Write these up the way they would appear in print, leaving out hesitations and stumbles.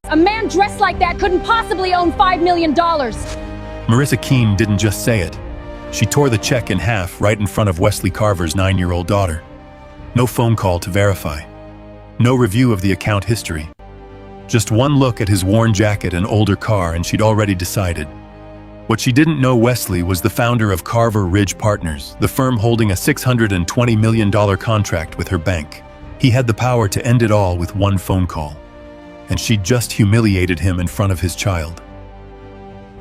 A man dressed like that couldn't possibly own $5 million. Marissa Keane didn't just say it. She tore the check in half right in front of Wesley Carver's 9-year-old daughter. No phone call to verify. No review of the account history. Just one look at his worn jacket and older car, and she'd already decided. What she didn't know Wesley was the founder of Carver Ridge Partners, the firm holding a $620 million contract with her bank. He had the power to end it all with one phone call. And she'd just humiliated him in front of his child.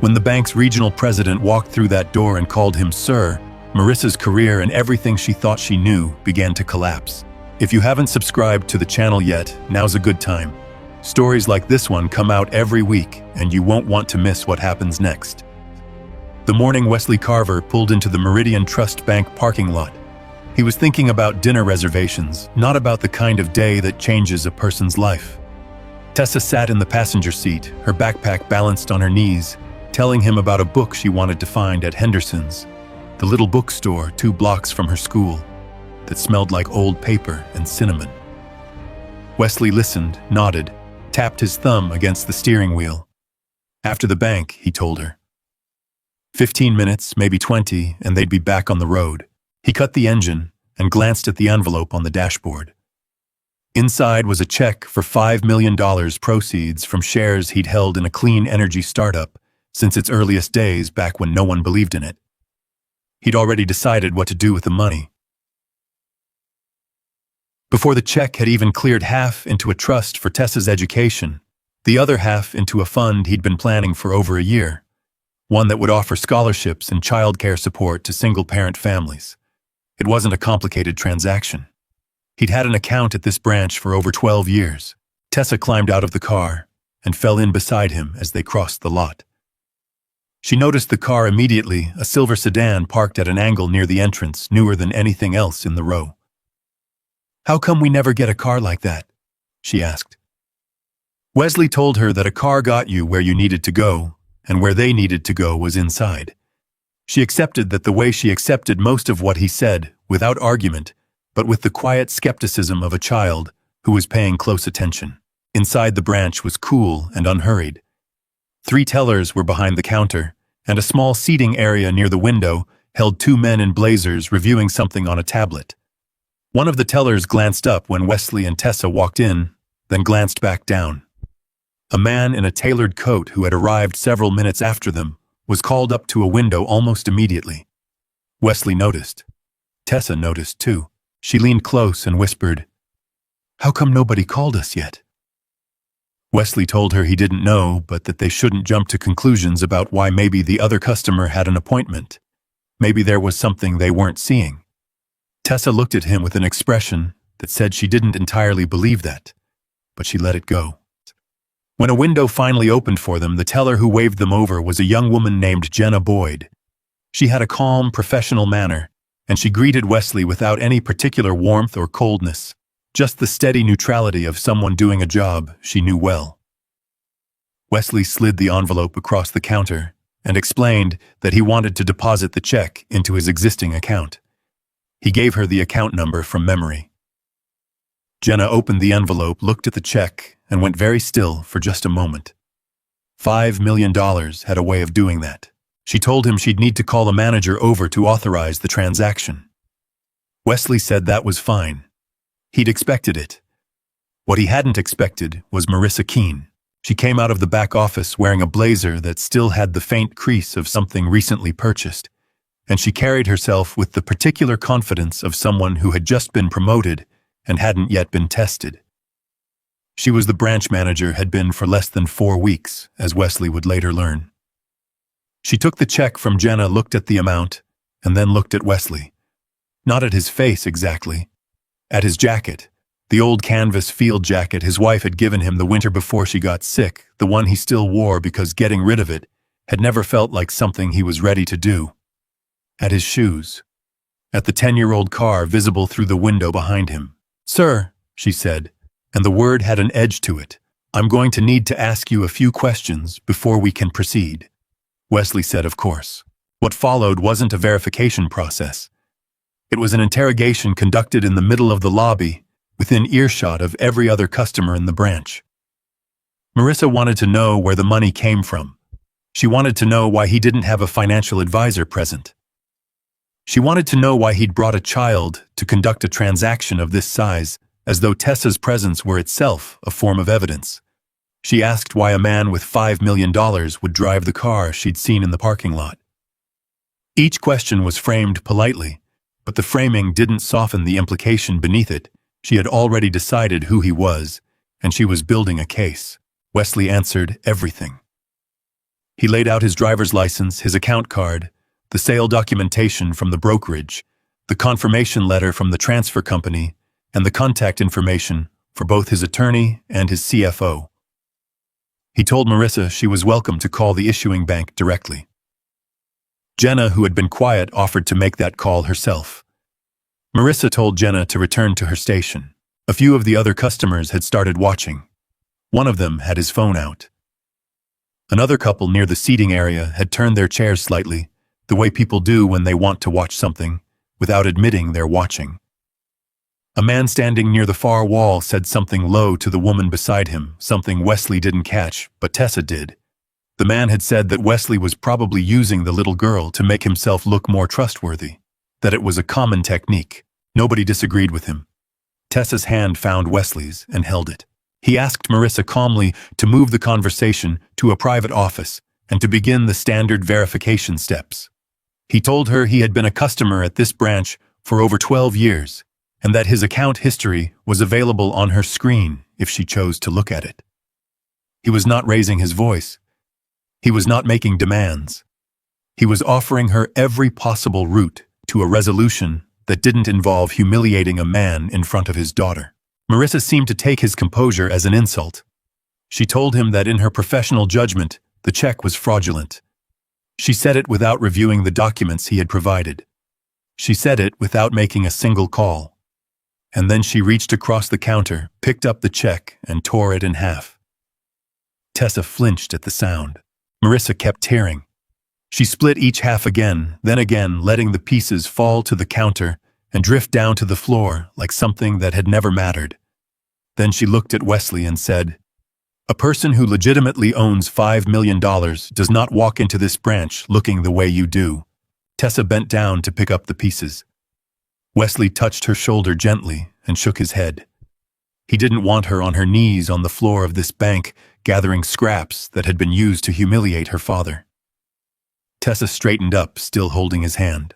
When the bank's regional president walked through that door and called him sir, Marissa's career and everything she thought she knew began to collapse. If you haven't subscribed to the channel yet, now's a good time. Stories like this one come out every week, and you won't want to miss what happens next. The morning Wesley Carver pulled into the Meridian Trust Bank parking lot. He was thinking about dinner reservations, not about the kind of day that changes a person's life. Tessa sat in the passenger seat, her backpack balanced on her knees, telling him about a book she wanted to find at Henderson's, the little bookstore 2 blocks from her school, that smelled like old paper and cinnamon. Wesley listened, nodded, tapped his thumb against the steering wheel. After the bank, he told her. 15 minutes, maybe 20, and they'd be back on the road. He cut the engine and glanced at the envelope on the dashboard. Inside was a check for $5 million proceeds from shares he'd held in a clean energy startup since its earliest days back when no one believed in it. He'd already decided what to do with the money. Before the check had even cleared half into a trust for Tessa's education, the other half into a fund he'd been planning for over a year, one that would offer scholarships and childcare support to single-parent families. It wasn't a complicated transaction. He'd had an account at this branch for over 12 years. Tessa climbed out of the car and fell in beside him as they crossed the lot. She noticed the car immediately, a silver sedan parked at an angle near the entrance, newer than anything else in the row. "How come we never get a car like that?" she asked. Wesley told her that a car got you where you needed to go, and where they needed to go was inside. She accepted that the way she accepted most of what he said, without argument, but with the quiet skepticism of a child who was paying close attention. Inside the branch was cool and unhurried. 3 tellers were behind the counter, and a small seating area near the window held 2 men in blazers reviewing something on a tablet. One of the tellers glanced up when Wesley and Tessa walked in, then glanced back down. A man in a tailored coat who had arrived several minutes after them was called up to a window almost immediately. Wesley noticed. Tessa noticed too. She leaned close and whispered, "How come nobody called us yet?" Wesley told her he didn't know, but that they shouldn't jump to conclusions about why maybe the other customer had an appointment. Maybe there was something they weren't seeing. Tessa looked at him with an expression that said she didn't entirely believe that, but she let it go. When a window finally opened for them, the teller who waved them over was a young woman named Jenna Boyd. She had a calm, professional manner, and she greeted Wesley without any particular warmth or coldness, just the steady neutrality of someone doing a job she knew well. Wesley slid the envelope across the counter and explained that he wanted to deposit the check into his existing account. He gave her the account number from memory. Jenna opened the envelope, looked at the check, and went very still for just a moment. $5 million had a way of doing that. She told him she'd need to call a manager over to authorize the transaction. Wesley said that was fine. He'd expected it. What he hadn't expected was Marissa Keane. She came out of the back office wearing a blazer that still had the faint crease of something recently purchased, and she carried herself with the particular confidence of someone who had just been promoted and hadn't yet been tested. She was the branch manager had been for less than 4 weeks, as Wesley would later learn. She took the check from Jenna, looked at the amount, and then looked at Wesley. Not at his face exactly. At his jacket, the old canvas field jacket his wife had given him the winter before she got sick, the one he still wore because getting rid of it had never felt like something he was ready to do. At his shoes. At the 10-year-old car visible through the window behind him. "Sir," she said, and the word had an edge to it, "I'm going to need to ask you a few questions before we can proceed." Wesley said, "Of course." What followed wasn't a verification process. It was an interrogation conducted in the middle of the lobby, within earshot of every other customer in the branch. Marissa wanted to know where the money came from. She wanted to know why he didn't have a financial advisor present. She wanted to know why he'd brought a child to conduct a transaction of this size, as though Tessa's presence were itself a form of evidence. She asked why a man with $5 million would drive the car she'd seen in the parking lot. Each question was framed politely, but the framing didn't soften the implication beneath it. She had already decided who he was, and she was building a case. Wesley answered everything. He laid out his driver's license, his account card, the sale documentation from the brokerage, the confirmation letter from the transfer company, and the contact information for both his attorney and his CFO. He told Marissa she was welcome to call the issuing bank directly. Jenna, who had been quiet, offered to make that call herself. Marissa told Jenna to return to her station. A few of the other customers had started watching. One of them had his phone out. Another couple near the seating area had turned their chairs slightly, the way people do when they want to watch something, without admitting they're watching. A man standing near the far wall said something low to the woman beside him, something Wesley didn't catch, but Tessa did. The man had said that Wesley was probably using the little girl to make himself look more trustworthy, that it was a common technique. Nobody disagreed with him. Tessa's hand found Wesley's and held it. He asked Marissa calmly to move the conversation to a private office and to begin the standard verification steps. He told her he had been a customer at this branch for over 12 years, and that his account history was available on her screen if she chose to look at it. He was not raising his voice. He was not making demands. He was offering her every possible route to a resolution that didn't involve humiliating a man in front of his daughter. Marissa seemed to take his composure as an insult. She told him that in her professional judgment, the check was fraudulent. She said it without reviewing the documents he had provided. She said it without making a single call. And then she reached across the counter, picked up the check, and tore it in half. Tessa flinched at the sound. Marissa kept tearing. She split each half again, then again, letting the pieces fall to the counter and drift down to the floor like something that had never mattered. Then she looked at Wesley and said, "A person who legitimately owns $5 million does not walk into this branch looking the way you do." Tessa bent down to pick up the pieces. Wesley touched her shoulder gently and shook his head. He didn't want her on her knees on the floor of this bank, gathering scraps that had been used to humiliate her father. Tessa straightened up, still holding his hand.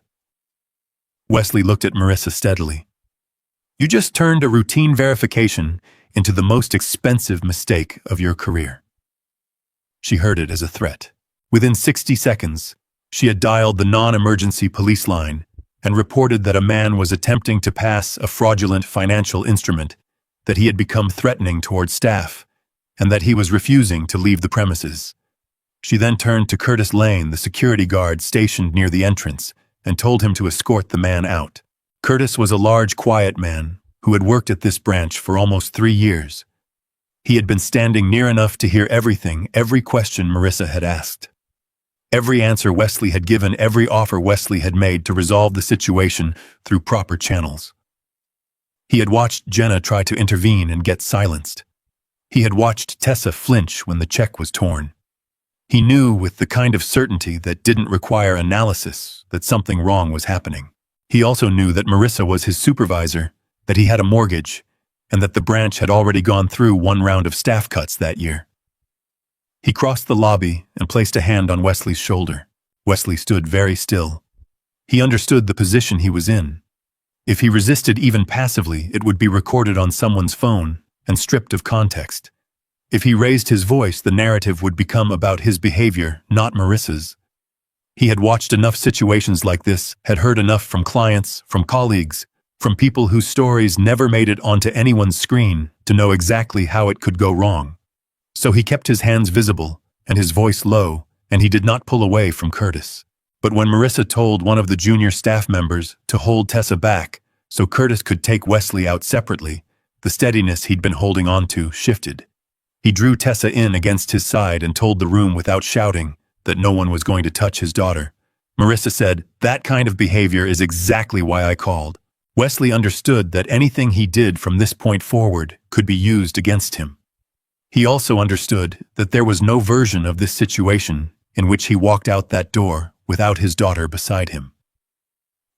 Wesley looked at Marissa steadily. "You just turned a routine verification into the most expensive mistake of your career." She heard it as a threat. Within 60 seconds, she had dialed the non-emergency police line and reported that a man was attempting to pass a fraudulent financial instrument, that he had become threatening toward staff, and that he was refusing to leave the premises. She then turned to Curtis Lane, the security guard stationed near the entrance, and told him to escort the man out. Curtis was a large, quiet man who had worked at this branch for almost 3 years. He had been standing near enough to hear everything, every question Marissa had asked. Every answer Wesley had given, every offer Wesley had made to resolve the situation through proper channels. He had watched Jenna try to intervene and get silenced. He had watched Tessa flinch when the check was torn. He knew with the kind of certainty that didn't require analysis that something wrong was happening. He also knew that Marissa was his supervisor, that he had a mortgage, and that the branch had already gone through one round of staff cuts that year. He crossed the lobby and placed a hand on Wesley's shoulder. Wesley stood very still. He understood the position he was in. If he resisted even passively, it would be recorded on someone's phone and stripped of context. If he raised his voice, the narrative would become about his behavior, not Marissa's. He had watched enough situations like this, had heard enough from clients, from colleagues, from people whose stories never made it onto anyone's screen to know exactly how it could go wrong. So he kept his hands visible and his voice low, and he did not pull away from Curtis. But when Marissa told one of the junior staff members to hold Tessa back so Curtis could take Wesley out separately, the steadiness he'd been holding on to shifted. He drew Tessa in against his side and told the room without shouting that no one was going to touch his daughter. Marissa said, "That kind of behavior is exactly why I called." Wesley understood that anything he did from this point forward could be used against him. He also understood that there was no version of this situation in which he walked out that door without his daughter beside him.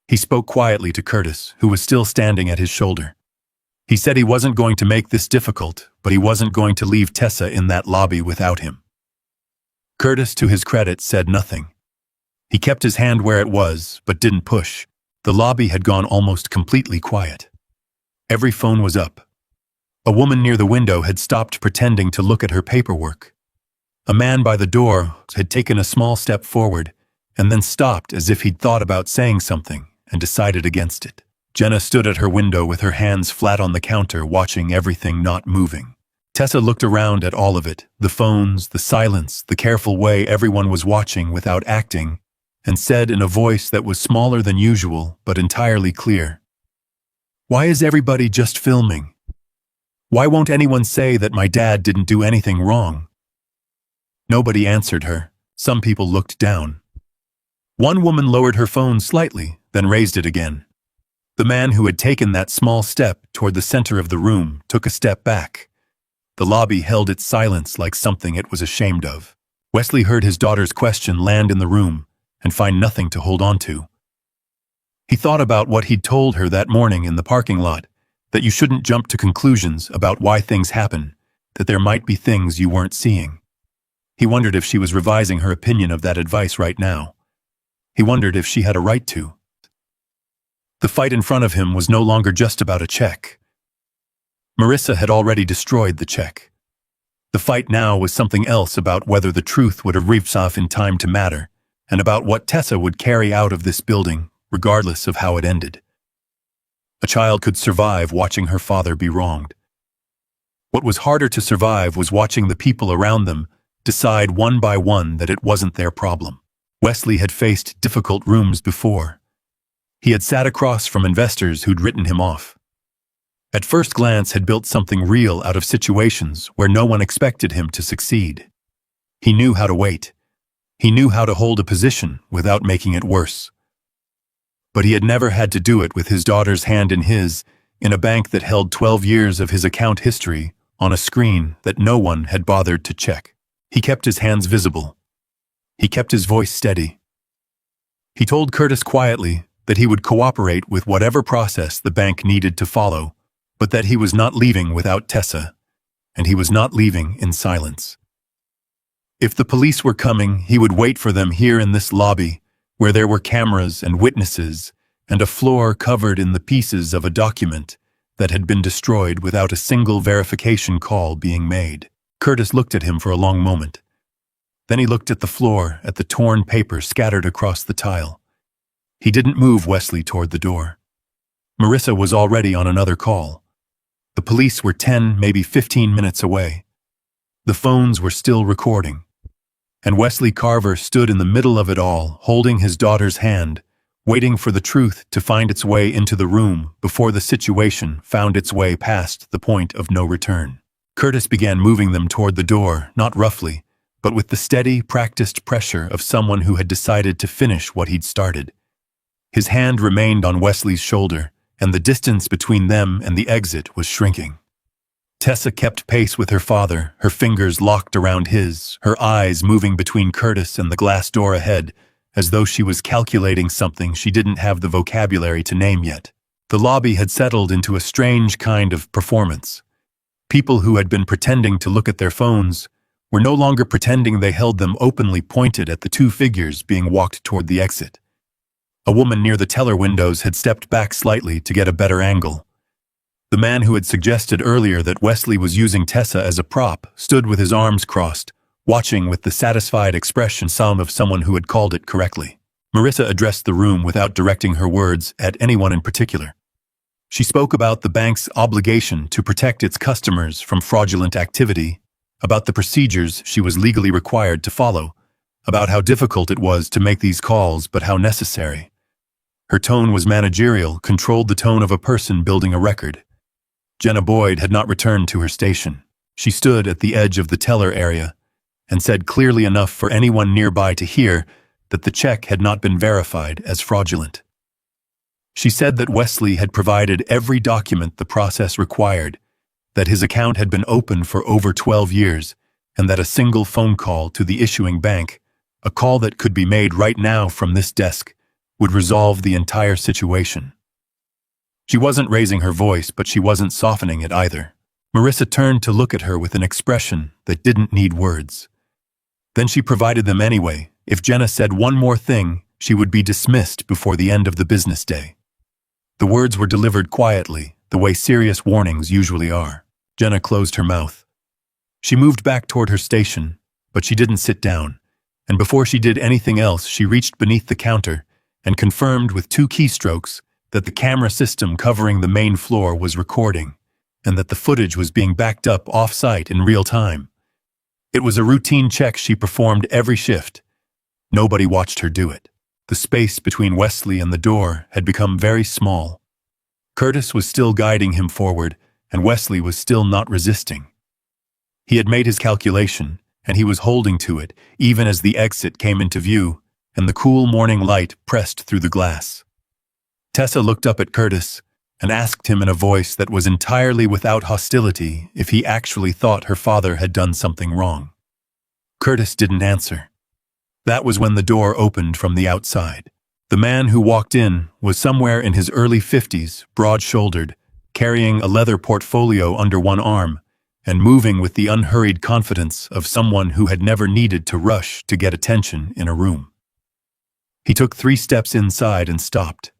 He spoke quietly to Curtis, who was still standing at his shoulder. He said he wasn't going to make this difficult, but he wasn't going to leave Tessa in that lobby without him. Curtis, to his credit, said nothing. He kept his hand where it was, but didn't push. The lobby had gone almost completely quiet. Every phone was up. A woman near the window had stopped pretending to look at her paperwork. A man by the door had taken a small step forward and then stopped as if he'd thought about saying something and decided against it. Jenna stood at her window with her hands flat on the counter, watching everything not moving. Tessa looked around at all of it, the phones, the silence, the careful way everyone was watching without acting, and said in a voice that was smaller than usual but entirely clear, "Why is everybody just filming? Why won't anyone say that my dad didn't do anything wrong?" Nobody answered her. Some people looked down. One woman lowered her phone slightly, then raised it again. The man who had taken that small step toward the center of the room took a step back. The lobby held its silence like something it was ashamed of. Wesley heard his daughter's question land in the room and find nothing to hold on to. He thought about what he'd told her that morning in the parking lot, that you shouldn't jump to conclusions about why things happen, that there might be things you weren't seeing. He wondered if she was revising her opinion of that advice right now. He wondered if she had a right to. The fight in front of him was no longer just about a check. Marissa had already destroyed the check. The fight now was something else, about whether the truth would arrive off in time to matter, and about what Tessa would carry out of this building, regardless of how it ended. A child could survive watching her father be wronged. What was harder to survive was watching the people around them decide one by one that it wasn't their problem. Wesley had faced difficult rooms before. He had sat across from investors who'd written him off. At first glance had built something real out of situations where no one expected him to succeed. He knew how to wait. He knew how to hold a position without making it worse. But he had never had to do it with his daughter's hand in his, in a bank that held 12 years of his account history on a screen that no one had bothered to check. He kept his hands visible. He kept his voice steady. He told Curtis quietly that he would cooperate with whatever process the bank needed to follow, but that he was not leaving without Tessa, and he was not leaving in silence. If the police were coming, he would wait for them here in this lobby, where there were cameras and witnesses, and a floor covered in the pieces of a document that had been destroyed without a single verification call being made. Curtis looked at him for a long moment. Then he looked at the floor, at the torn paper scattered across the tile. He didn't move Wesley toward the door. Marissa was already on another call. The police were 10, maybe 15 minutes away. The phones were still recording. And Wesley Carver stood in the middle of it all, holding his daughter's hand, waiting for the truth to find its way into the room before the situation found its way past the point of no return. Curtis began moving them toward the door, not roughly, but with the steady, practiced pressure of someone who had decided to finish what he'd started. His hand remained on Wesley's shoulder, and the distance between them and the exit was shrinking. Tessa kept pace with her father, her fingers locked around his, her eyes moving between Curtis and the glass door ahead, as though she was calculating something she didn't have the vocabulary to name yet. The lobby had settled into a strange kind of performance. People who had been pretending to look at their phones were no longer pretending they held them openly pointed at the two figures being walked toward the exit. A woman near the teller windows had stepped back slightly to get a better angle. The man who had suggested earlier that Wesley was using Tessa as a prop stood with his arms crossed, watching with the satisfied expression of someone who had called it correctly. Marissa addressed the room without directing her words at anyone in particular. She spoke about the bank's obligation to protect its customers from fraudulent activity, about the procedures she was legally required to follow, about how difficult it was to make these calls but how necessary. Her tone was managerial, controlled the tone of a person building a record. Jenna Boyd had not returned to her station. She stood at the edge of the teller area and said clearly enough for anyone nearby to hear that the check had not been verified as fraudulent. She said that Wesley had provided every document the process required, that his account had been open for over 12 years, and that a single phone call to the issuing bank, a call that could be made right now from this desk, would resolve the entire situation. She wasn't raising her voice, but she wasn't softening it either. Marissa turned to look at her with an expression that didn't need words. Then she provided them anyway. If Jenna said one more thing, she would be dismissed before the end of the business day. The words were delivered quietly, the way serious warnings usually are. Jenna closed her mouth. She moved back toward her station, but she didn't sit down, and before she did anything else, she reached beneath the counter and confirmed with 2 keystrokes that the camera system covering the main floor was recording, and that the footage was being backed up off-site in real time. It was a routine check she performed every shift. Nobody watched her do it. The space between Wesley and the door had become very small. Curtis was still guiding him forward, and Wesley was still not resisting. He had made his calculation, and he was holding to it, even as the exit came into view, and the cool morning light pressed through the glass. Tessa looked up at Curtis and asked him in a voice that was entirely without hostility if he actually thought her father had done something wrong. Curtis didn't answer. That was when the door opened from the outside. The man who walked in was somewhere in his early 50s, broad-shouldered, carrying a leather portfolio under one arm, and moving with the unhurried confidence of someone who had never needed to rush to get attention in a room. He took 3 steps inside and stopped.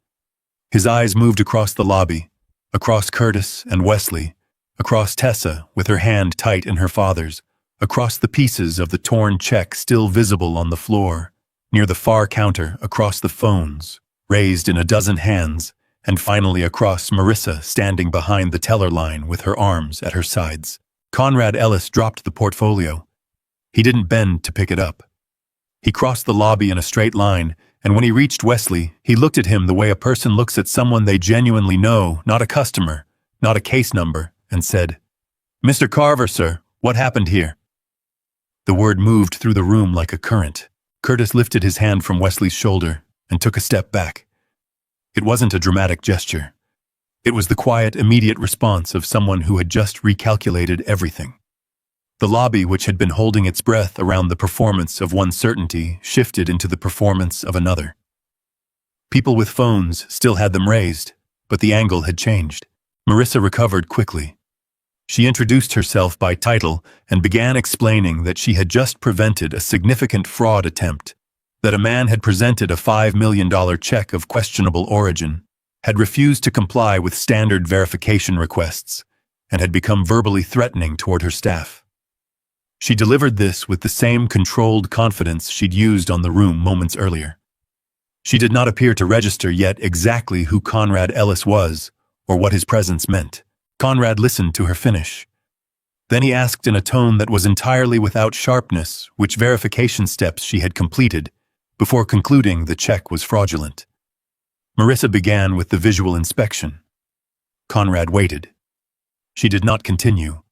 His eyes moved across the lobby, across Curtis and Wesley, across Tessa with her hand tight in her father's, across the pieces of the torn check still visible on the floor, near the far counter, across the phones, raised in a dozen hands, and finally across Marissa standing behind the teller line with her arms at her sides. Conrad Ellis dropped the portfolio. He didn't bend to pick it up. He crossed the lobby in a straight line, and when he reached Wesley, he looked at him the way a person looks at someone they genuinely know, not a customer, not a case number, and said, "Mr. Carver, sir, what happened here?" The word moved through the room like a current. Curtis lifted his hand from Wesley's shoulder and took a step back. It wasn't a dramatic gesture. It was the quiet, immediate response of someone who had just recalculated everything. The lobby, which had been holding its breath around the performance of one certainty, shifted into the performance of another. People with phones still had them raised, but the angle had changed. Marissa recovered quickly. She introduced herself by title and began explaining that she had just prevented a significant fraud attempt, that a man had presented a $5 million check of questionable origin, had refused to comply with standard verification requests, and had become verbally threatening toward her staff. She delivered this with the same controlled confidence she'd used on the room moments earlier. She did not appear to register yet exactly who Conrad Ellis was or what his presence meant. Conrad listened to her finish. Then he asked in a tone that was entirely without sharpness which verification steps she had completed before concluding the check was fraudulent. Marissa began with the visual inspection. Conrad waited. She did not continue.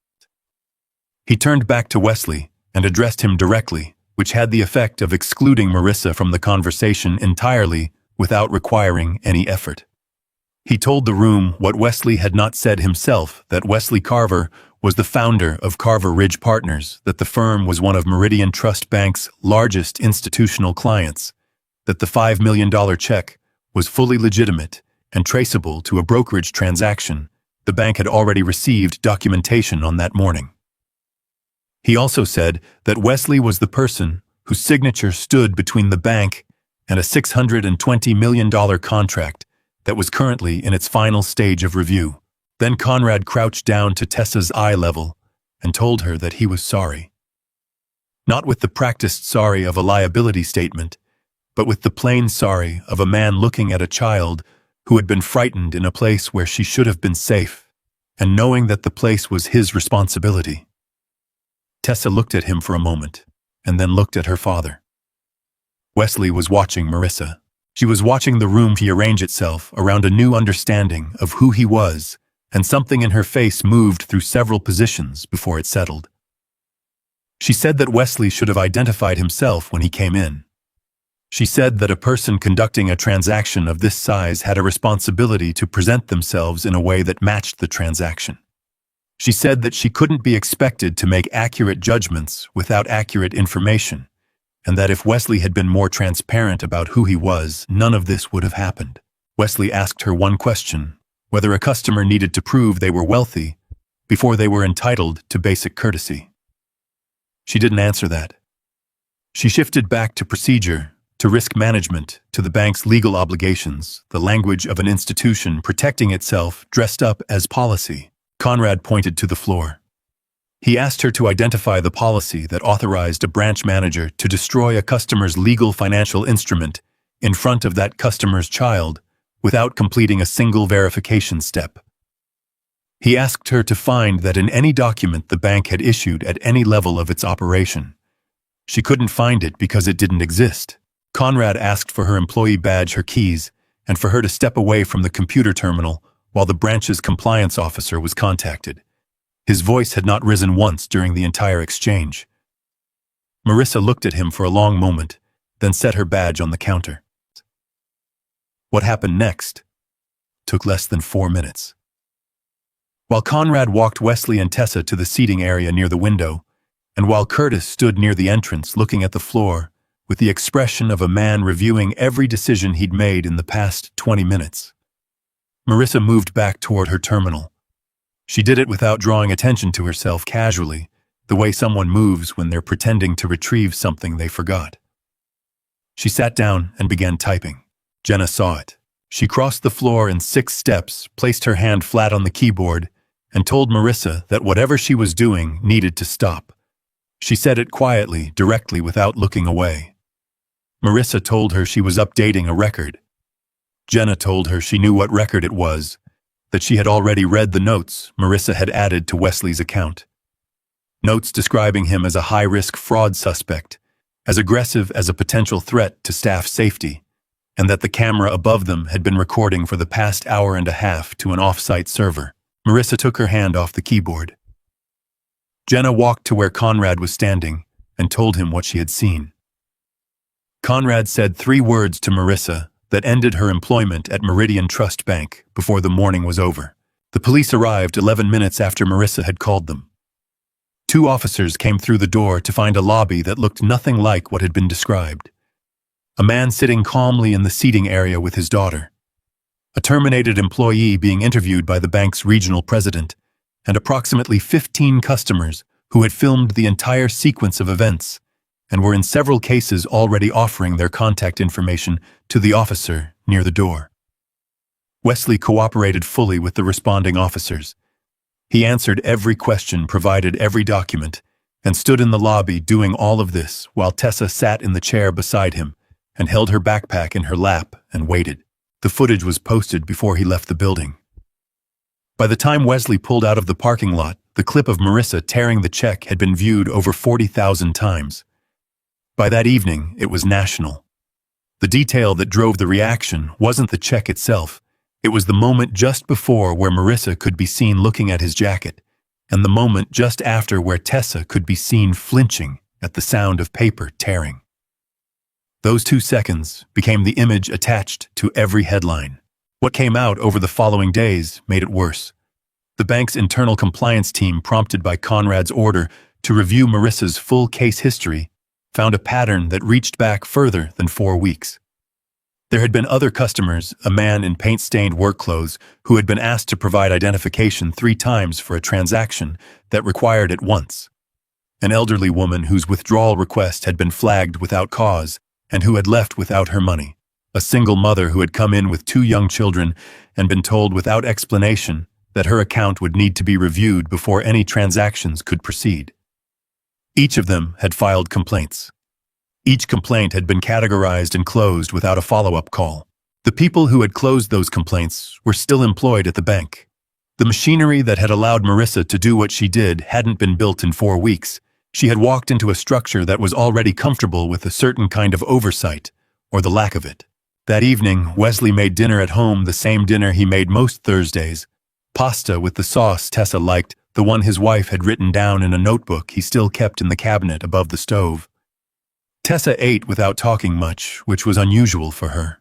He turned back to Wesley and addressed him directly, which had the effect of excluding Marissa from the conversation entirely without requiring any effort. He told the room what Wesley had not said himself, that Wesley Carver was the founder of Carver Ridge Partners, that the firm was one of Meridian Trust Bank's largest institutional clients, that the $5 million check was fully legitimate and traceable to a brokerage transaction the bank had already received documentation on that morning. He also said that Wesley was the person whose signature stood between the bank and a $620 million contract that was currently in its final stage of review. Then Conrad crouched down to Tessa's eye level and told her that he was sorry. Not with the practiced sorry of a liability statement, but with the plain sorry of a man looking at a child who had been frightened in a place where she should have been safe, and knowing that the place was his responsibility. Tessa looked at him for a moment, and then looked at her father. Wesley was watching Marissa. She was watching the room rearrange itself around a new understanding of who he was, and something in her face moved through several positions before it settled. She said that Wesley should have identified himself when he came in. She said that a person conducting a transaction of this size had a responsibility to present themselves in a way that matched the transaction. She said that she couldn't be expected to make accurate judgments without accurate information, and that if Wesley had been more transparent about who he was, none of this would have happened. Wesley asked her one question, whether a customer needed to prove they were wealthy before they were entitled to basic courtesy. She didn't answer that. She shifted back to procedure, to risk management, to the bank's legal obligations, the language of an institution protecting itself dressed up as policy. Conrad pointed to the floor. He asked her to identify the policy that authorized a branch manager to destroy a customer's legal financial instrument in front of that customer's child without completing a single verification step. He asked her to find that in any document the bank had issued at any level of its operation. She couldn't find it because it didn't exist. Conrad asked for her employee badge, her keys, and for her to step away from the computer terminal while the branch's compliance officer was contacted. His voice had not risen once during the entire exchange. Marissa looked at him for a long moment, then set her badge on the counter. What happened next took less than 4 minutes. While Conrad walked Wesley and Tessa to the seating area near the window, and while Curtis stood near the entrance looking at the floor with the expression of a man reviewing every decision he'd made in the past 20 minutes, Marissa moved back toward her terminal. She did it without drawing attention to herself, casually, the way someone moves when they're pretending to retrieve something they forgot. She sat down and began typing. Jenna saw it. She crossed the floor in 6 steps, placed her hand flat on the keyboard, and told Marissa that whatever she was doing needed to stop. She said it quietly, directly, without looking away. Marissa told her she was updating a record. Jenna told her she knew what record it was, that she had already read the notes Marissa had added to Wesley's account. Notes describing him as a high-risk fraud suspect, as aggressive as a potential threat to staff safety, and that the camera above them had been recording for the past hour and a half to an off-site server. Marissa took her hand off the keyboard. Jenna walked to where Conrad was standing and told him what she had seen. Conrad said 3 words to Marissa that ended her employment at Meridian Trust Bank before the morning was over. The police arrived 11 minutes after Marissa had called them. 2 officers came through the door to find a lobby that looked nothing like what had been described. A man sitting calmly in the seating area with his daughter. A terminated employee being interviewed by the bank's regional president, and approximately 15 customers who had filmed the entire sequence of events and were in several cases already offering their contact information to the officer near the door. Wesley cooperated fully with the responding officers. He answered every question, provided every document, and stood in the lobby doing all of this while Tessa sat in the chair beside him and held her backpack in her lap and waited. The footage was posted before he left the building. By the time Wesley pulled out of the parking lot, the clip of Marissa tearing the check had been viewed over 40,000 times. By that evening, it was national. The detail that drove the reaction wasn't the check itself. It was the moment just before where Marissa could be seen looking at his jacket, and the moment just after where Tessa could be seen flinching at the sound of paper tearing. Those 2 seconds became the image attached to every headline. What came out over the following days made it worse. The bank's internal compliance team, prompted by Conrad's order to review Marissa's full case history, found a pattern that reached back further than 4 weeks. There had been other customers, a man in paint-stained work clothes who had been asked to provide identification 3 times for a transaction that required it once. An elderly woman whose withdrawal request had been flagged without cause and who had left without her money. A single mother who had come in with 2 young children and been told without explanation that her account would need to be reviewed before any transactions could proceed. Each of them had filed complaints. Each complaint had been categorized and closed without a follow-up call. The people who had closed those complaints were still employed at the bank. The machinery that had allowed Marissa to do what she did hadn't been built in 4 weeks. She had walked into a structure that was already comfortable with a certain kind of oversight, or the lack of it. That evening, Wesley made dinner at home, the same dinner he made most Thursdays. Pasta with the sauce Tessa liked, the one his wife had written down in a notebook he still kept in the cabinet above the stove. Tessa ate without talking much, which was unusual for her.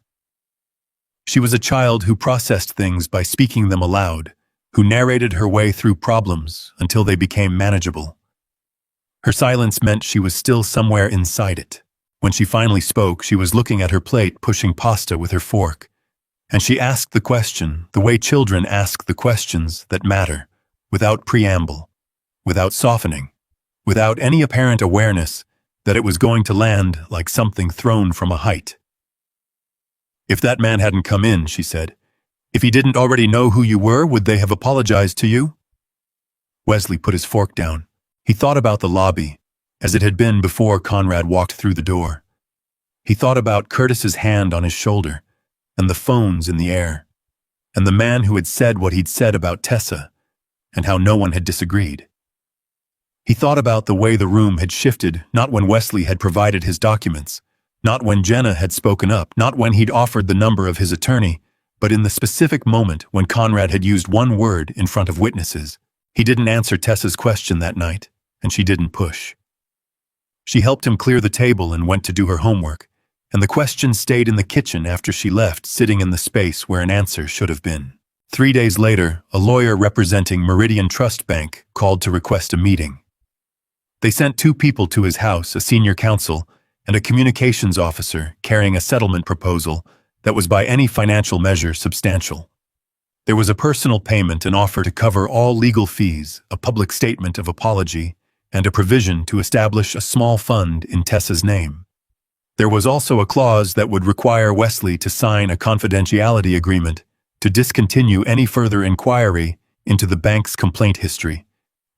She was a child who processed things by speaking them aloud, who narrated her way through problems until they became manageable. Her silence meant she was still somewhere inside it. When she finally spoke, she was looking at her plate, pushing pasta with her fork. And she asked the question, the way children ask the questions that matter, without preamble, without softening, without any apparent awareness that it was going to land like something thrown from a height. "If that man hadn't come in," she said, "if he didn't already know who you were, would they have apologized to you?" Wesley put his fork down. He thought about the lobby, as it had been before Conrad walked through the door. He thought about Curtis's hand on his shoulder, and the phones in the air, and the man who had said what he'd said about Tessa, and how no one had disagreed. He thought about the way the room had shifted, not when Wesley had provided his documents, not when Jenna had spoken up, not when he'd offered the number of his attorney, but in the specific moment when Conrad had used one word in front of witnesses. He didn't answer Tessa's question that night, and she didn't push. She helped him clear the table and went to do her homework, and the question stayed in the kitchen after she left, sitting in the space where an answer should have been. 3 days later, a lawyer representing Meridian Trust Bank called to request a meeting. They sent 2 people to his house, a senior counsel and a communications officer carrying a settlement proposal that was by any financial measure substantial. There was a personal payment, an offer to cover all legal fees, a public statement of apology, and a provision to establish a small fund in Tessa's name. There was also a clause that would require Wesley to sign a confidentiality agreement to discontinue any further inquiry into the bank's complaint history,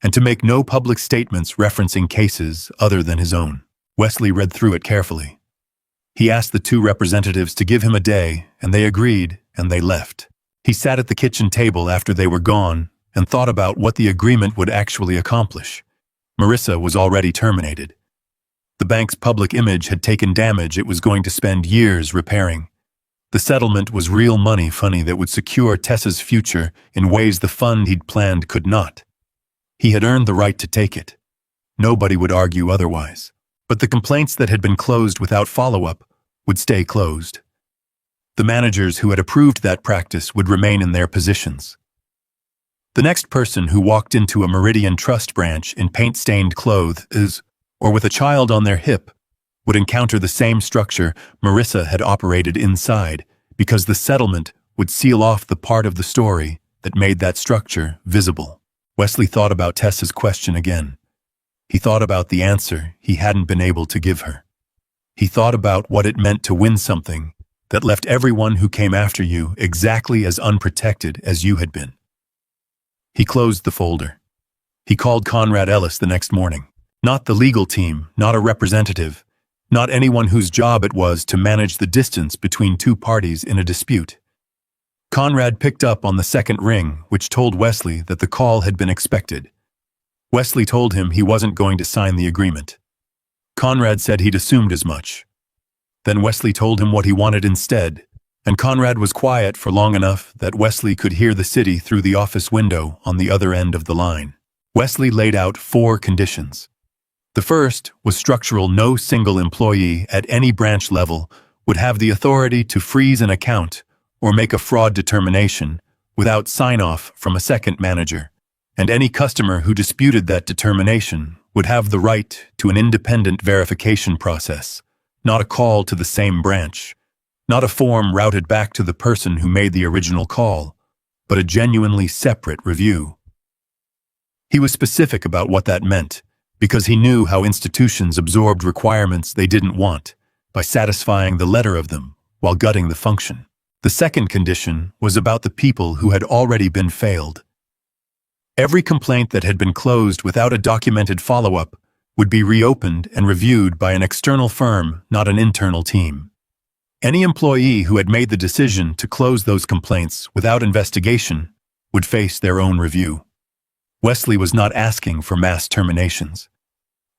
and to make no public statements referencing cases other than his own. Wesley read through it carefully. He asked the 2 representatives to give him a day, and they agreed, and they left. He sat at the kitchen table after they were gone and thought about what the agreement would actually accomplish. Marissa was already terminated. The bank's public image had taken damage it was going to spend years repairing. The settlement was real money that would secure Tessa's future in ways the fund he'd planned could not. He had earned the right to take it. Nobody would argue otherwise. But the complaints that had been closed without follow-up would stay closed. The managers who had approved that practice would remain in their positions. The next person who walked into a Meridian Trust branch in paint-stained clothes, or with a child on their hip, would encounter the same structure Marissa had operated inside, because the settlement would seal off the part of the story that made that structure visible. Wesley thought about Tessa's question again. He thought about the answer he hadn't been able to give her. He thought about what it meant to win something that left everyone who came after you exactly as unprotected as you had been. He closed the folder. He called Conrad Ellis the next morning. Not the legal team, not a representative, not anyone whose job it was to manage the distance between 2 parties in a dispute. Conrad picked up on the second ring, which told Wesley that the call had been expected. Wesley told him he wasn't going to sign the agreement. Conrad said he'd assumed as much. Then Wesley told him what he wanted instead, and Conrad was quiet for long enough that Wesley could hear the city through the office window on the other end of the line. Wesley laid out 4 conditions. The first was structural. No single employee at any branch level would have the authority to freeze an account or make a fraud determination without sign-off from a second manager, and any customer who disputed that determination would have the right to an independent verification process, not a call to the same branch, not a form routed back to the person who made the original call, but a genuinely separate review. He was specific about what that meant, because he knew how institutions absorbed requirements they didn't want by satisfying the letter of them while gutting the function. The second condition was about the people who had already been failed. Every complaint that had been closed without a documented follow-up would be reopened and reviewed by an external firm, not an internal team. Any employee who had made the decision to close those complaints without investigation would face their own review. Wesley was not asking for mass terminations.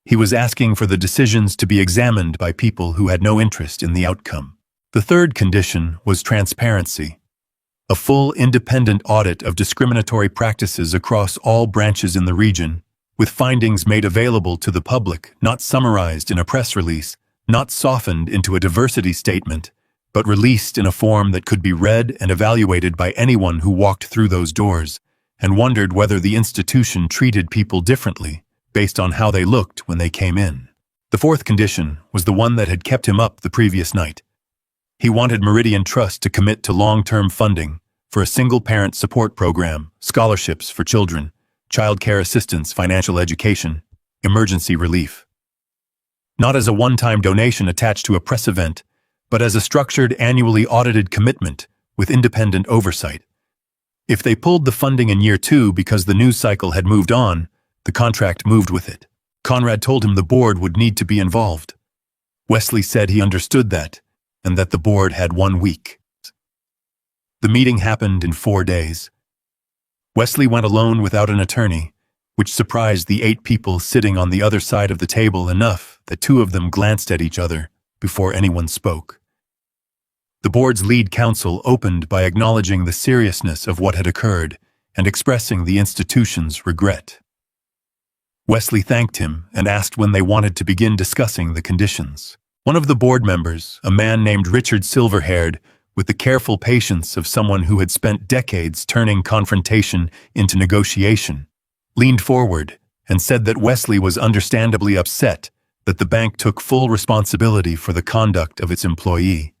He was asking for the decisions to be examined by people who had no interest in the outcome. The third condition was transparency. A full independent audit of discriminatory practices across all branches in the region, with findings made available to the public, not summarized in a press release, not softened into a diversity statement, but released in a form that could be read and evaluated by anyone who walked through those doors, and wondered whether the institution treated people differently based on how they looked when they came in. The fourth condition was the one that had kept him up the previous night. He wanted Meridian Trust to commit to long-term funding for a single-parent support program, scholarships for children, child care assistance, financial education, emergency relief. Not as a one-time donation attached to a press event, but as a structured, annually audited commitment with independent oversight. If they pulled the funding in year 2 because the news cycle had moved on, the contract moved with it. Conrad told him the board would need to be involved. Wesley said he understood that, and that the board had 1 week. The meeting happened in 4 days. Wesley went alone without an attorney, which surprised the 8 people sitting on the other side of the table enough that 2 of them glanced at each other before anyone spoke. The board's lead counsel opened by acknowledging the seriousness of what had occurred and expressing the institution's regret. Wesley thanked him and asked when they wanted to begin discussing the conditions. One of the board members, a man named Richard, silver-haired, with the careful patience of someone who had spent decades turning confrontation into negotiation, leaned forward and said that Wesley was understandably upset that the bank took full responsibility for the conduct of its employee,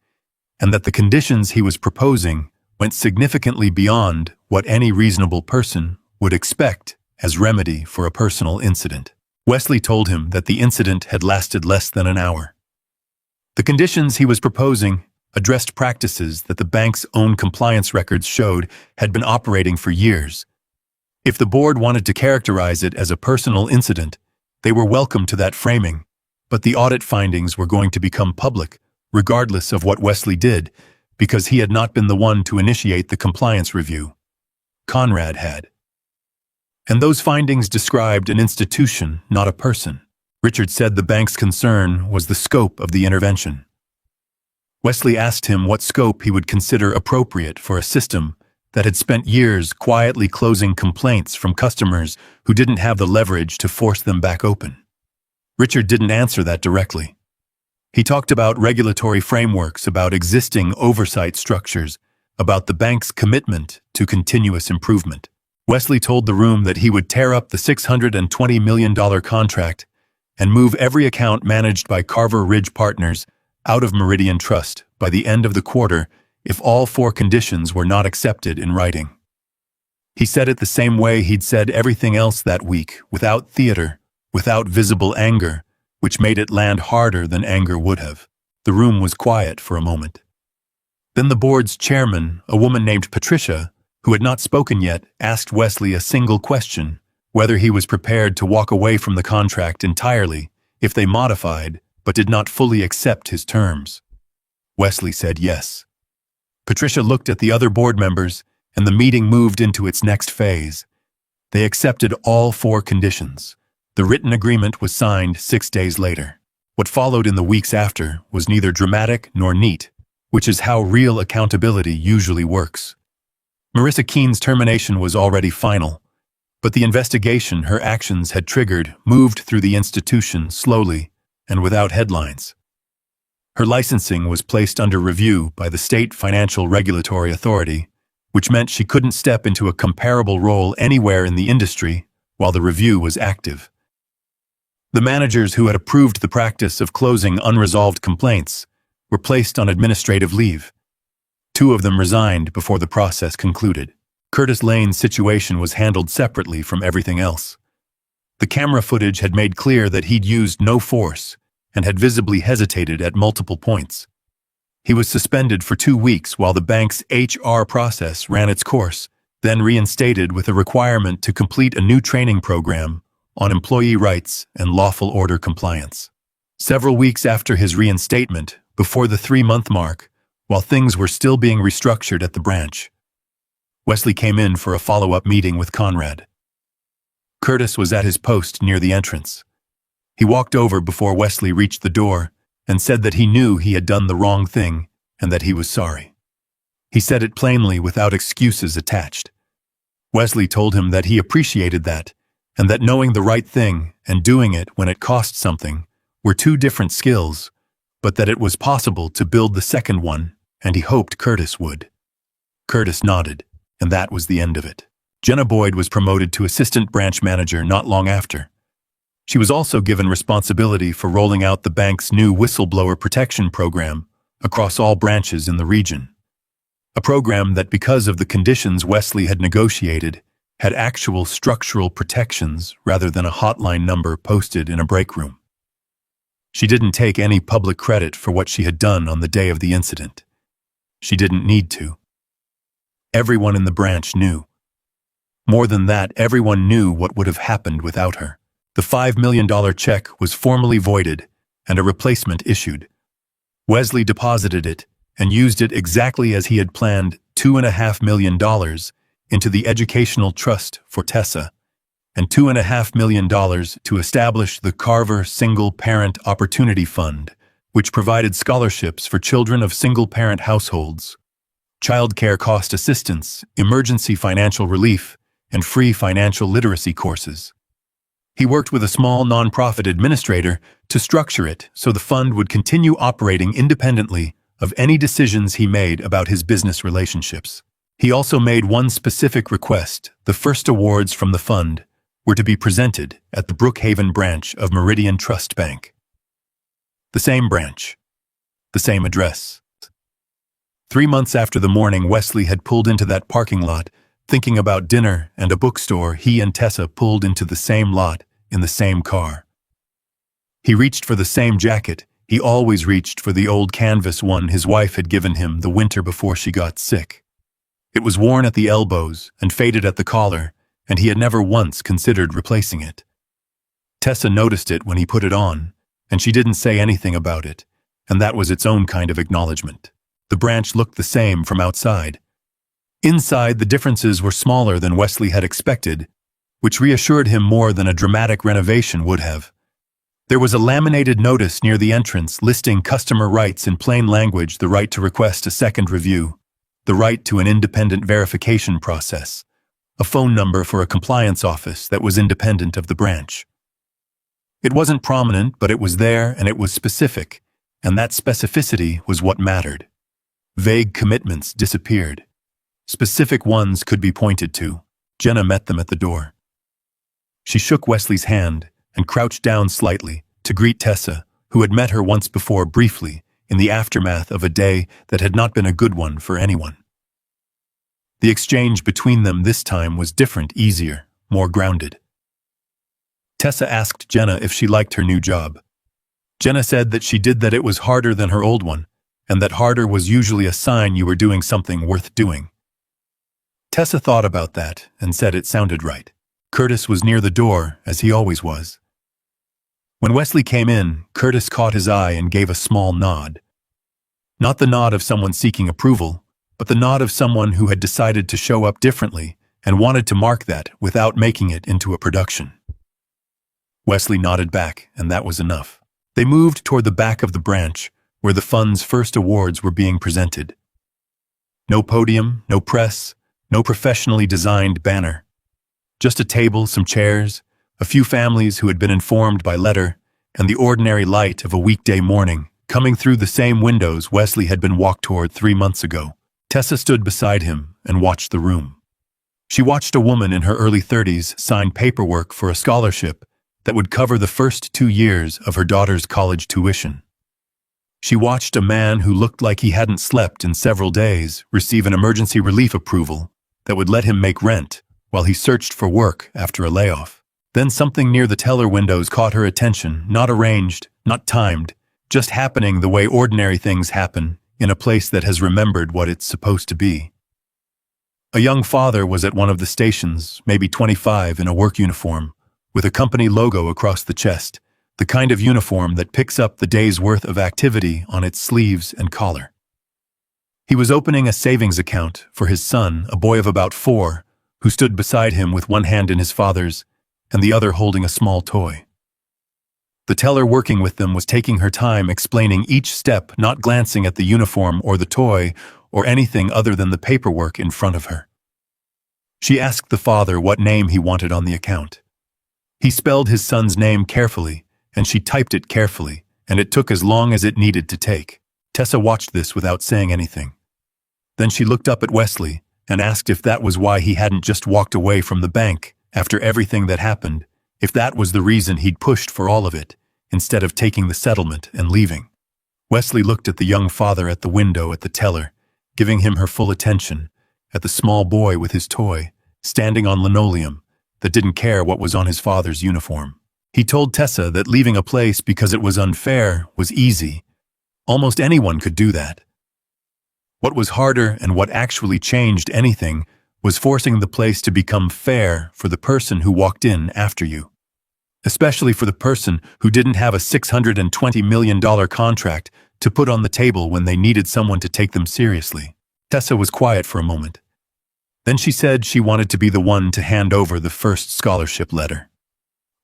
and that the conditions he was proposing went significantly beyond what any reasonable person would expect as remedy for a personal incident. Wesley told him that the incident had lasted less than an hour. The conditions he was proposing addressed practices that the bank's own compliance records showed had been operating for years. If the board wanted to characterize it as a personal incident, they were welcome to that framing, but the audit findings were going to become public, regardless of what Wesley did, because he had not been the one to initiate the compliance review. Conrad had. And those findings described an institution, not a person. Richard said the bank's concern was the scope of the intervention. Wesley asked him what scope he would consider appropriate for a system that had spent years quietly closing complaints from customers who didn't have the leverage to force them back open. Richard didn't answer that directly. He talked about regulatory frameworks, about existing oversight structures, about the bank's commitment to continuous improvement. Wesley told the room that he would tear up the $620 million contract and move every account managed by Carver Ridge Partners out of Meridian Trust by the end of the quarter if all 4 conditions were not accepted in writing. He said it the same way he'd said everything else that week, without theater, without visible anger, which made it land harder than anger would have. The room was quiet for a moment. Then the board's chairman, a woman named Patricia, who had not spoken yet, asked Wesley a single question, whether he was prepared to walk away from the contract entirely if they modified but did not fully accept his terms. Wesley said yes. Patricia looked at the other board members, and the meeting moved into its next phase. They accepted all 4 conditions. The written agreement was signed 6 days later. What followed in the weeks after was neither dramatic nor neat, which is how real accountability usually works. Marissa Keane's termination was already final, but the investigation her actions had triggered moved through the institution slowly and without headlines. Her licensing was placed under review by the State Financial Regulatory Authority, which meant she couldn't step into a comparable role anywhere in the industry while the review was active. The managers who had approved the practice of closing unresolved complaints were placed on administrative leave. 2 of them resigned before the process concluded. Curtis Lane's situation was handled separately from everything else. The camera footage had made clear that he'd used no force and had visibly hesitated at multiple points. He was suspended for 2 weeks while the bank's HR process ran its course, then reinstated with a requirement to complete a new training program on employee rights and lawful order compliance. Several weeks after his reinstatement, before the 3-month mark, while things were still being restructured at the branch, Wesley came in for a follow-up meeting with Conrad. Curtis was at his post near the entrance. He walked over before Wesley reached the door and said that he knew he had done the wrong thing and that he was sorry. He said it plainly without excuses attached. Wesley told him that he appreciated that and that knowing the right thing and doing it when it cost something were 2 different skills, but that it was possible to build the second one, and he hoped Curtis would. Curtis nodded, and that was the end of it. Jenna Boyd was promoted to assistant branch manager not long after. She was also given responsibility for rolling out the bank's new whistleblower protection program across all branches in the region. A program that, because of the conditions Wesley had negotiated, had actual structural protections rather than a hotline number posted in a break room. She didn't take any public credit for what she had done on the day of the incident. She didn't need to. Everyone in the branch knew. More than that, everyone knew what would have happened without her. The $5 million check was formally voided and a replacement issued. Wesley deposited it and used it exactly as he had planned, $2.5 million into the educational trust for Tessa, and $2.5 million to establish the Carver Single Parent Opportunity Fund, which provided scholarships for children of single-parent households, child care cost assistance, emergency financial relief, and free financial literacy courses. He worked with a small nonprofit administrator to structure it so the fund would continue operating independently of any decisions he made about his business relationships. He also made one specific request: the first awards from the fund were to be presented at the Brookhaven branch of Meridian Trust Bank. The same branch, the same address. 3 months after the morning Wesley had pulled into that parking lot, thinking about dinner and a bookstore, he and Tessa pulled into the same lot in the same car. He reached for the same jacket. He always reached for the old canvas one his wife had given him the winter before she got sick. It was worn at the elbows and faded at the collar, and he had never once considered replacing it. Tessa noticed it when he put it on, and she didn't say anything about it, and that was its own kind of acknowledgement. The branch looked the same from outside. Inside, the differences were smaller than Wesley had expected, which reassured him more than a dramatic renovation would have. There was a laminated notice near the entrance listing customer rights in plain language: the right to request a second review, the right to an independent verification process, a phone number for a compliance office that was independent of the branch. It wasn't prominent, but it was there and it was specific, and that specificity was what mattered. Vague commitments disappeared. Specific ones could be pointed to. Jenna met them at the door. She shook Wesley's hand and crouched down slightly to greet Tessa, who had met her once before briefly in the aftermath of a day that had not been a good one for anyone. The exchange between them this time was different, easier, more grounded. Tessa asked Jenna if she liked her new job. Jenna said that she did, that it was harder than her old one, and that harder was usually a sign you were doing something worth doing. Tessa thought about that and said it sounded right. Curtis was near the door, as he always was. When Wesley came in, Curtis caught his eye and gave a small nod. Not the nod of someone seeking approval, but the nod of someone who had decided to show up differently and wanted to mark that without making it into a production. Wesley nodded back, and that was enough. They moved toward the back of the branch, where the fund's first awards were being presented. No podium, no press, no professionally designed banner. Just a table, some chairs, a few families who had been informed by letter, and the ordinary light of a weekday morning coming through the same windows Wesley had been walked toward 3 months ago. Tessa stood beside him and watched the room. She watched a woman in her early 30s sign paperwork for a scholarship that would cover the first 2 years of her daughter's college tuition. She watched a man who looked like he hadn't slept in several days receive an emergency relief approval that would let him make rent while he searched for work after a layoff. Then something near the teller windows caught her attention, not arranged, not timed, just happening the way ordinary things happen in a place that has remembered what it's supposed to be. A young father was at one of the stations, maybe 25, in a work uniform, with a company logo across the chest, the kind of uniform that picks up the day's worth of activity on its sleeves and collar. He was opening a savings account for his son, a boy of about 4, who stood beside him with one hand in his father's and the other holding a small toy. The teller working with them was taking her time explaining each step, not glancing at the uniform or the toy or anything other than the paperwork in front of her. She asked the father what name he wanted on the account. He spelled his son's name carefully, and she typed it carefully, and it took as long as it needed to take. Tessa watched this without saying anything. Then she looked up at Wesley and asked if that was why he hadn't just walked away from the bank after everything that happened, if that was the reason he'd pushed for all of it, instead of taking the settlement and leaving. Wesley looked at the young father at the window at the teller, giving him her full attention, at the small boy with his toy, standing on linoleum, that didn't care what was on his father's uniform. He told Tessa that leaving a place because it was unfair was easy. Almost anyone could do that. What was harder and what actually changed anything was forcing the place to become fair for the person who walked in after you. Especially for the person who didn't have a $620 million contract to put on the table when they needed someone to take them seriously. Tessa was quiet for a moment. Then she said she wanted to be the one to hand over the first scholarship letter.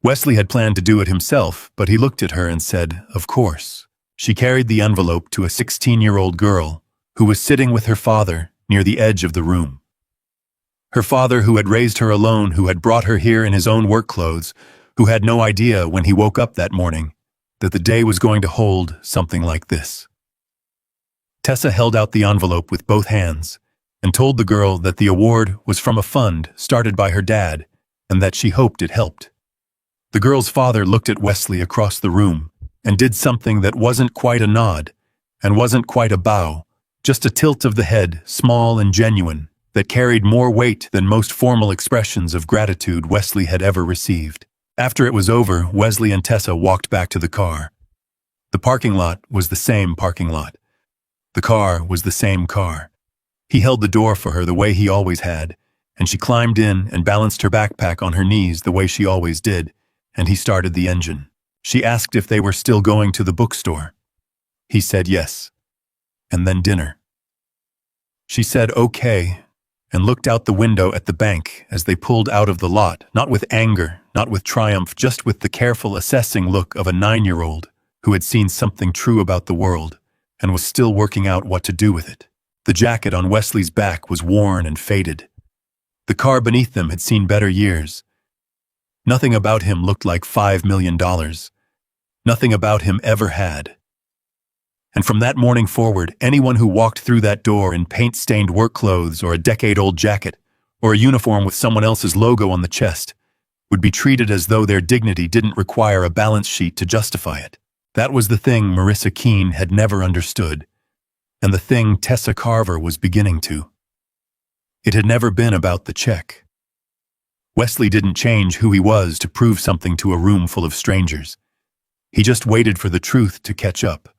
Wesley had planned to do it himself, but he looked at her and said, "Of course." She carried the envelope to a 16-year-old girl who was sitting with her father near the edge of the room. Her father, who had raised her alone, who had brought her here in his own work clothes, who had no idea when he woke up that morning that the day was going to hold something like this. Tessa held out the envelope with both hands and told the girl that the award was from a fund started by her dad and that she hoped it helped. The girl's father looked at Wesley across the room and did something that wasn't quite a nod and wasn't quite a bow, just a tilt of the head, small and genuine, that carried more weight than most formal expressions of gratitude Wesley had ever received. After it was over, Wesley and Tessa walked back to the car. The parking lot was the same parking lot. The car was the same car. He held the door for her the way he always had, and she climbed in and balanced her backpack on her knees the way she always did, and he started the engine. She asked if they were still going to the bookstore. He said yes. And then dinner. She said okay, and looked out the window at the bank as they pulled out of the lot, not with anger, not with triumph, just with the careful assessing look of a 9-year-old who had seen something true about the world and was still working out what to do with it. The jacket on Wesley's back was worn and faded. The car beneath them had seen better years. Nothing about him looked like $5 million. Nothing about him ever had. And from that morning forward, anyone who walked through that door in paint-stained work clothes or a decade-old jacket or a uniform with someone else's logo on the chest would be treated as though their dignity didn't require a balance sheet to justify it. That was the thing Marissa Keane had never understood, and the thing Tessa Carver was beginning to. It had never been about the check. Wesley didn't change who he was to prove something to a room full of strangers. He just waited for the truth to catch up.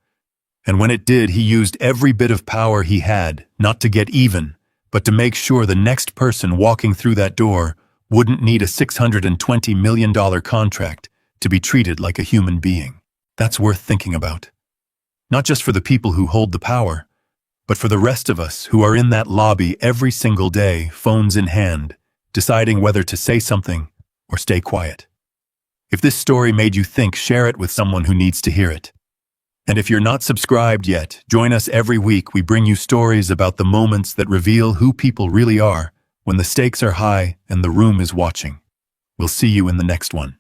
And when it did, he used every bit of power he had, not to get even, but to make sure the next person walking through that door wouldn't need a $620 million contract to be treated like a human being. That's worth thinking about. Not just for the people who hold the power, but for the rest of us who are in that lobby every single day, phones in hand, deciding whether to say something or stay quiet. If this story made you think, share it with someone who needs to hear it. And if you're not subscribed yet, join us every week. We bring you stories about the moments that reveal who people really are when the stakes are high and the room is watching. We'll see you in the next one.